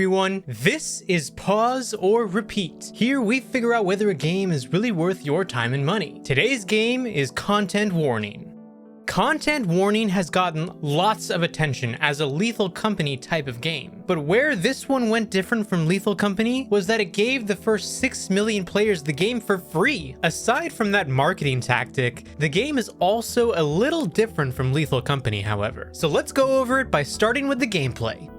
everyone, this is Pause or Repeat. Here we figure out whether a game is really worth your time and money. Today's game is Content Warning. Content Warning has gotten lots of attention as a Lethal Company type of game, but where this one went different from Lethal Company was that it gave the first 6 million players the game for free. Aside from that marketing tactic, the game is also a little different from Lethal Company, however. So let's go over it by starting with the gameplay.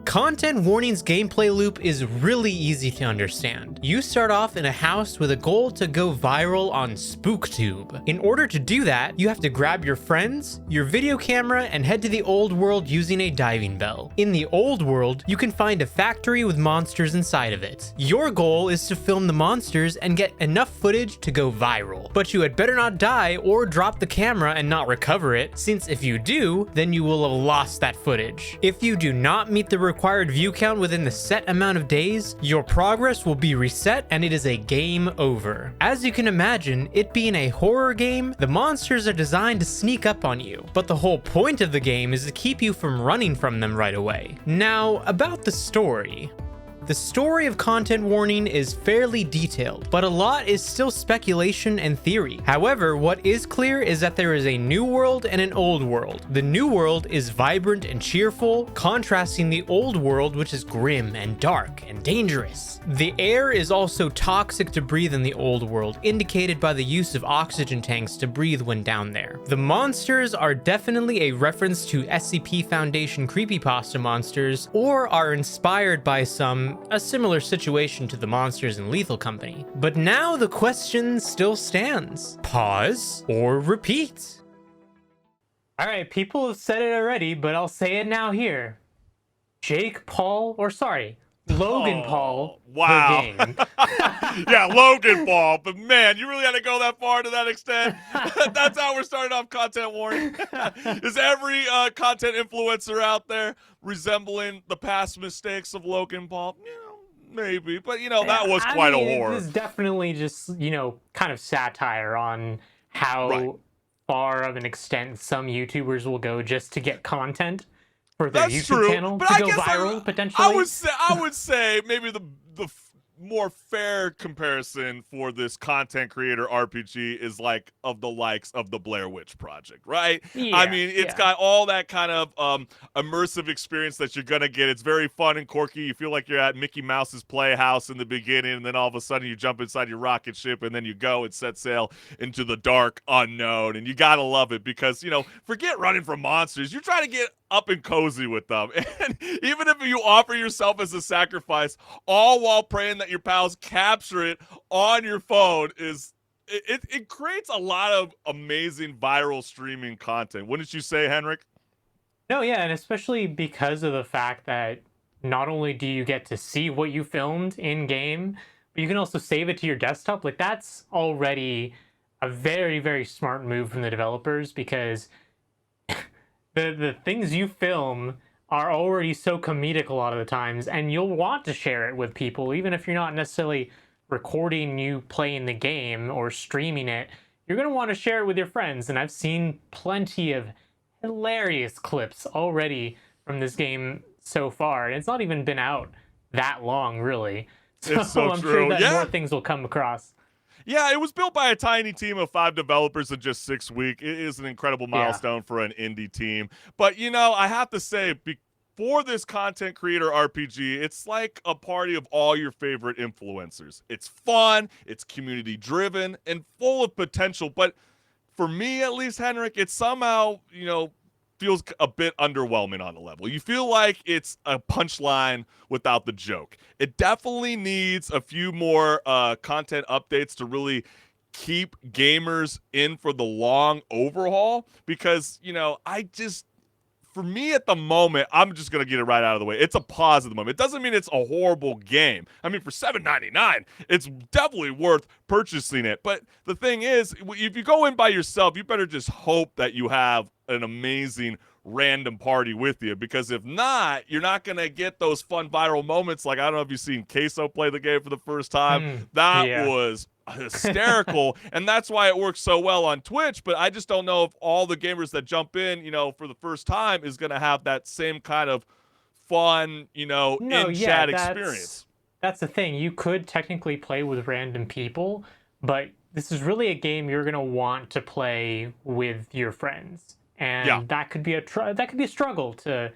Content Warning's gameplay loop is really easy to understand. You start off in a house with a goal to go viral on SpookTube. In order to do that, you have to grab your friends, your video camera, and head to the old world using a diving bell. In the old world, you can find a factory with monsters inside of it. Your goal is to film the monsters and get enough footage to go viral. But you had better not die or drop the camera and not recover it, since if you do, then you will have lost that footage. If you do not meet the required view count within the set amount of days, your progress will be reset and it is a game over. As you can imagine, it being a horror game, the monsters are designed to sneak up on you, but the whole point of the game is to keep you from running from them right away. Now, about the story. The story of Content Warning is fairly detailed, but a lot is still speculation and theory. However, what is clear is that there is a new world and an old world. The new world is vibrant and cheerful, contrasting the old world, which is grim and dark and dangerous. The air is also toxic to breathe in the old world, indicated by the use of oxygen tanks to breathe when down there. The monsters are definitely a reference to SCP Foundation creepypasta monsters, or are inspired by a similar situation to the monsters in Lethal Company. But now the question still stands. Pause or repeat? Alright, people have said it already, but I'll say it now here. Logan Paul, wow. the game. Yeah, Logan Paul, but man, you really had to go that far to that extent. That's how we're starting off Content Warning. Is every content influencer out there resembling the past mistakes of Logan Paul? You know, maybe, but you know, that was quite a horror. This is definitely just, kind of satire on how far of an extent some YouTubers will go just to get content for their YouTube channel to go viral, potentially. I would say maybe the more fair comparison for this content creator RPG is like of the likes of the Blair Witch Project, right? Yeah, I mean, it's got all that kind of immersive experience that you're gonna get. It's very fun and quirky. You feel like you're at Mickey Mouse's Playhouse in the beginning, and then all of a sudden you jump inside your rocket ship, and then you go and set sail into the dark unknown, and you gotta love it because, forget running from monsters. You're trying to get up and cozy with them, and even if you offer yourself as a sacrifice, all while praying that your pals capture it on your phone, it creates a lot of amazing viral streaming content, wouldn't you say, Henrik? No, yeah, and especially because of the fact that not only do you get to see what you filmed in game, but you can also save it to your desktop. Like, that's already a very, very smart move from the developers, because the things you film are already so comedic a lot of the times, and you'll want to share it with people, even if you're not necessarily recording you playing the game or streaming it. You're going to want to share it with your friends, and I've seen plenty of hilarious clips already from this game so far, and it's not even been out that long, really. So I'm sure that more things will come across. Yeah, it was built by a tiny team of 5 developers in just 6 weeks. It is an incredible milestone for an indie team. But, I have to say, for this content creator RPG, it's like a party of all your favorite influencers. It's fun, it's community-driven, and full of potential. But for me, at least, Henrik, it somehow, feels a bit underwhelming on the level. You feel like it's a punchline without the joke. It definitely needs a few more content updates to really keep gamers in for the long overhaul, because, for me at the moment, I'm just going to get it right out of the way. It's a pause at the moment. It doesn't mean it's a horrible game. I mean, for $7.99, it's definitely worth purchasing it. But the thing is, if you go in by yourself, you better just hope that you have an amazing random party with you, because if not, you're not going to get those fun viral moments. Like, I don't know if you've seen Queso play the game for the first time. That was hysterical, and that's why it works so well on Twitch. But I just don't know if all the gamers that jump in, for the first time is going to have that same kind of fun, No, in yeah, chat experience. that's the thing. You could technically play with random people, but this is really a game you're gonna want to play with your friends, Yeah. and that could be that could be a struggle to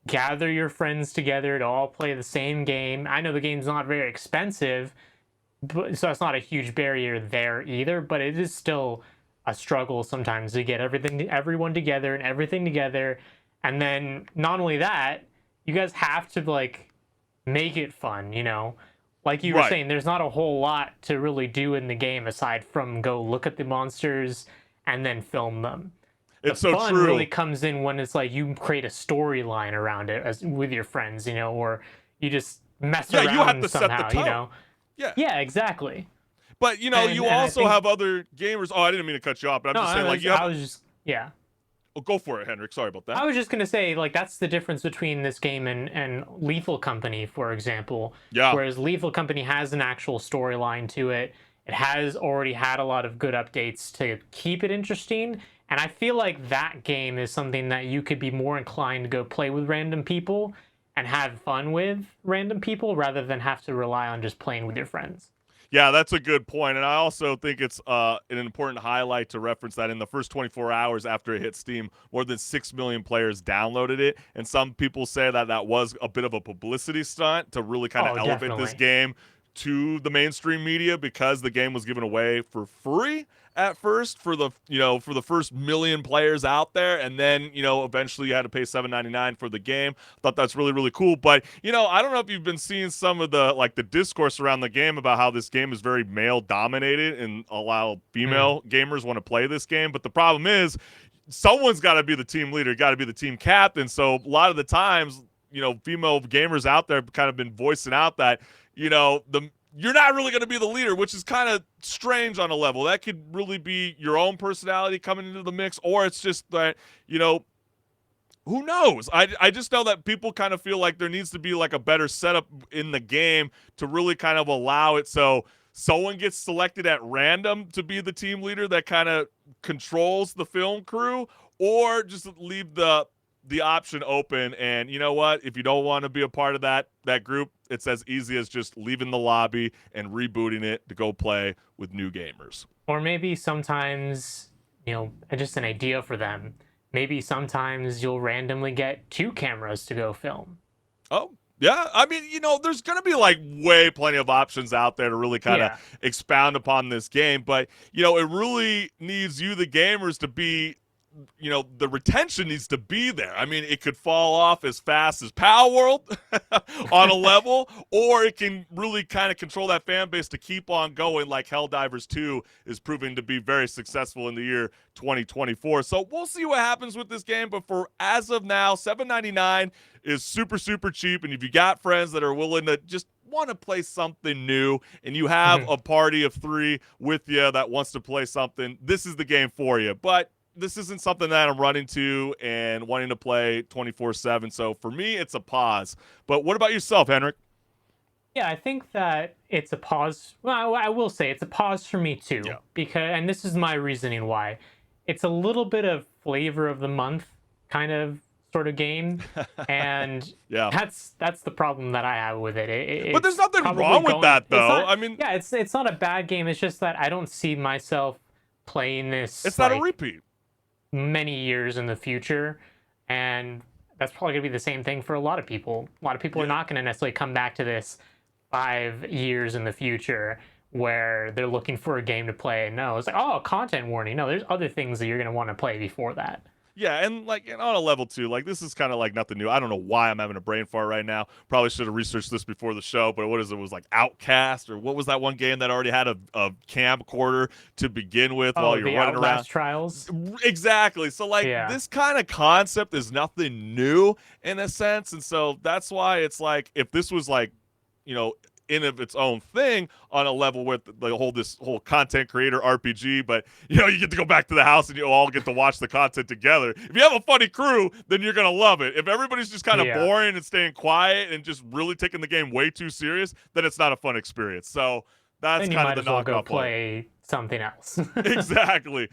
gather your friends together to all play the same game. I know the game's not very expensive, but so it's not a huge barrier there either, but it is still a struggle sometimes to get everyone together and everything together. And then not only that, you guys have to like make it fun, like you were Right. saying, there's not a whole lot to really do in the game aside from go look at the monsters and then film them. The It's so fun really true. comes in when it's like you create a storyline around it as with your friends, or you just mess Yeah, you have around to set the somehow, tone. Yeah. Yeah, exactly. But you And I also think have other gamers. Oh, I didn't mean to cut you off, but I'm no, just saying, like, you have. I was just yeah. Oh, go for it, Henrik. Sorry about that. I was just gonna say, like, that's the difference between this game and Lethal Company, for example. Yeah. Whereas Lethal Company has an actual storyline to it. It has already had a lot of good updates to keep it interesting. And I feel like that game is something that you could be more inclined to go play with random people and have fun with random people rather than have to rely on just playing with your friends. Yeah, that's a good point. And I also think it's an important highlight to reference that in the first 24 hours after it hit Steam, more than 6 million players downloaded it. And some people say that that was a bit of a publicity stunt to really kind of Oh, elevate this definitely. game to the mainstream media, because the game was given away for free at first for the first million players out there, and then eventually you had to pay $7.99 for the game. Thought that's really, really cool. But I don't know if you've been seeing some of the discourse around the game about how this game is very male dominated and allow Mm. female gamers want to play this game. But the problem is someone's got to be the team leader, got to be the team captain. So a lot of the times, female gamers out there have kind of been voicing out that the you're not really going to be the leader, which is kind of strange on a level. That could really be your own personality coming into the mix, or it's just that, who knows? I just know that people kind of feel like there needs to be like a better setup in the game to really kind of allow it so someone gets selected at random to be the team leader that kind of controls the film crew, or just leave the option open. And you know what, if you don't want to be a part of that group, it's as easy as just leaving the lobby and rebooting it to go play with new gamers. Or maybe sometimes, just an idea for them. Maybe sometimes you'll randomly get two cameras to go film. Oh, yeah. I mean, there's going to be like way plenty of options out there to really kind of Yeah. expound upon this game. But, it really needs you, the gamers, to be, the retention needs to be there. I mean, it could fall off as fast as Power World on a level, or it can really kind of control that fan base to keep on going, like Helldivers 2 is proving to be very successful in the year 2024. So we'll see what happens with this game. But for as of now, $7.99 is super, super cheap. And if you got friends that are willing to just want to play something new, and you have a party of 3 with you that wants to play something, this is the game for you. But this isn't something that I'm running to and wanting to play 24/7. So for me, it's a pause. But what about yourself, Henrik? Yeah, I think that it's a pause. Well, I will say it's a pause for me too, Yeah. and this is my reasoning why. It's a little bit of flavor of the month kind of sort of game, and Yeah. that's the problem that I have with it. But there's It's nothing probably wrong with that, it's though. not, I mean, yeah, it's not a bad game. It's just that I don't see myself playing this it's not a like repeat. many years in the future, and that's probably going to be the same thing for a lot of people. A lot of people are not going to necessarily come back to this 5 years in the future where they're looking for a game to play. No, it's like, oh, content warning. No, there's other things that you're going to want to play before that. Yeah, and on a level 2, like, this is kind of like nothing new. I don't know why I'm having a brain fart right now. Probably should have researched this before the show, but what is it? It was like Outcast, or what was that one game that already had a camcorder to begin with while Oh, you're the running around? Outlast Trials. Exactly. So like Yeah. this kind of concept is nothing new in a sense, and so that's why it's like, if this was like, in of its own thing on a level with this whole content creator RPG, but you get to go back to the house and you all get to watch the content together. If you have a funny crew, then you're gonna love it. If everybody's just kind of Yeah. boring and staying quiet and just really taking the game way too serious, then it's not a fun experience. So that's Then you kind of might the as well go knockoff play. play something else. Exactly.